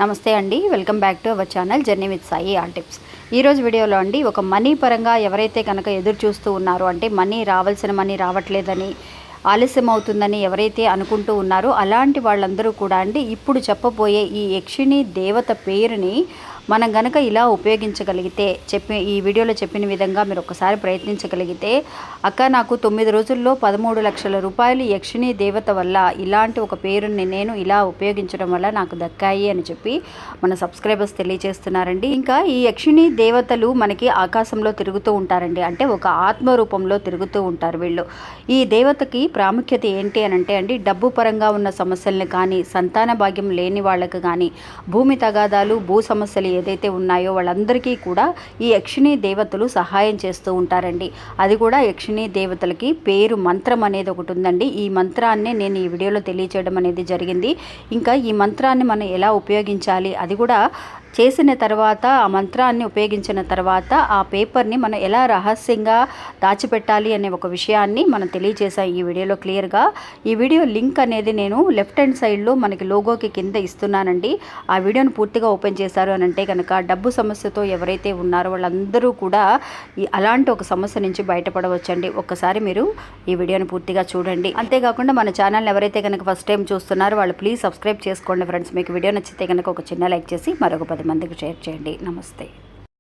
నమస్తే అండి, welcome back to our channel journey with Sai all tips. ఈరోజు వీడియోలో అండి ఒక మనీ పరంగా ఎవరైతే కనుక ఎదురు చూస్తూ ఉన్నారో, అంటే మనీ రావాల్సిన మనీ రావట్లేదని, ఆలస్యం అవుతుందని ఎవరైతే అనుకుంటూ ఉన్నారో అలాంటి వాళ్ళందరూ కూడా అండి ఇప్పుడు చెప్పబోయే ఈ యక్షిణి దేవత పేరుని మనం గనక ఇలా ఉపయోగించగలిగితే, ఈ వీడియోలో చెప్పిన విధంగా మీరు ఒకసారి ప్రయత్నించగలిగితే, అక్క నాకు 9 రోజుల్లో 13 లక్షల రూపాయలు యక్షిణి దేవత వల్ల ఇలాంటి ఒక పేరుని నేను ఇలా ఉపయోగించడం వల్ల నాకు దక్కాయి అని చెప్పి మన సబ్స్క్రైబర్స్ తెలియజేస్తున్నారండి. ఇంకా ఈ యక్షిణి దేవతలు మనకి ఆకాశంలో తిరుగుతూ ఉంటారండి, అంటే ఒక ఆత్మ రూపంలో తిరుగుతూ ఉంటారు వీళ్ళు. ఈ దేవతకి ప్రాముఖ్యత ఏంటి అని అంటే అండి, డబ్బు పరంగా ఉన్న సమస్యలను కానీ, సంతాన భాగ్యం లేని వాళ్ళకు కానీ, భూమి తగాదాలు, భూ సమస్యలు ఏదైతే ఉన్నాయో వాళ్ళందరికీ కూడా ఈ యక్షిణి దేవతలు సహాయం చేస్తూ ఉంటారండి. అది కూడా యక్షిణి దేవతలకి పేరు మంత్రం అనేది ఒకటి ఉందండి. ఈ మంత్రాన్ని నేను ఈ వీడియోలో తెలియచేయడం అనేది జరిగింది. ఇంకా ఈ మంత్రాన్ని మనం ఎలా ఉపయోగించాలి, అది కూడా చేసిన తర్వాత, ఆ మంత్రాన్ని ఉపయోగించిన తర్వాత ఆ పేపర్ని మనం ఎలా రహస్యంగా దాచిపెట్టాలి అనే ఒక విషయాన్ని మనం తెలియజేసాం ఈ వీడియోలో క్లియర్గా. ఈ వీడియో లింక్ అనేది నేను లెఫ్ట్ హ్యాండ్ సైడ్లో మనకి లోగోకి కింద ఇస్తున్నానండి. ఆ వీడియోని పూర్తిగా ఓపెన్ చేశారు అని అంటే కనుక డబ్బు సమస్యతో ఎవరైతే ఉన్నారో వాళ్ళందరూ కూడా అలాంటి ఒక సమస్య నుంచి బయటపడవచ్చండి. ఒక్కసారి మీరు ఈ వీడియోని పూర్తిగా చూడండి. అంతేకాకుండా మన ఛానల్ని ఎవరైతే కనుక ఫస్ట్ టైం చూస్తున్నారో వాళ్ళు ప్లీజ్ సబ్స్క్రైబ్ చేసుకోండి ఫ్రెండ్స్. మీకు వీడియో నచ్చితే కనుక ఒక చిన్న లైక్ చేసి మరొక 10 మందికి షేర్ చేయండి. నమస్తే.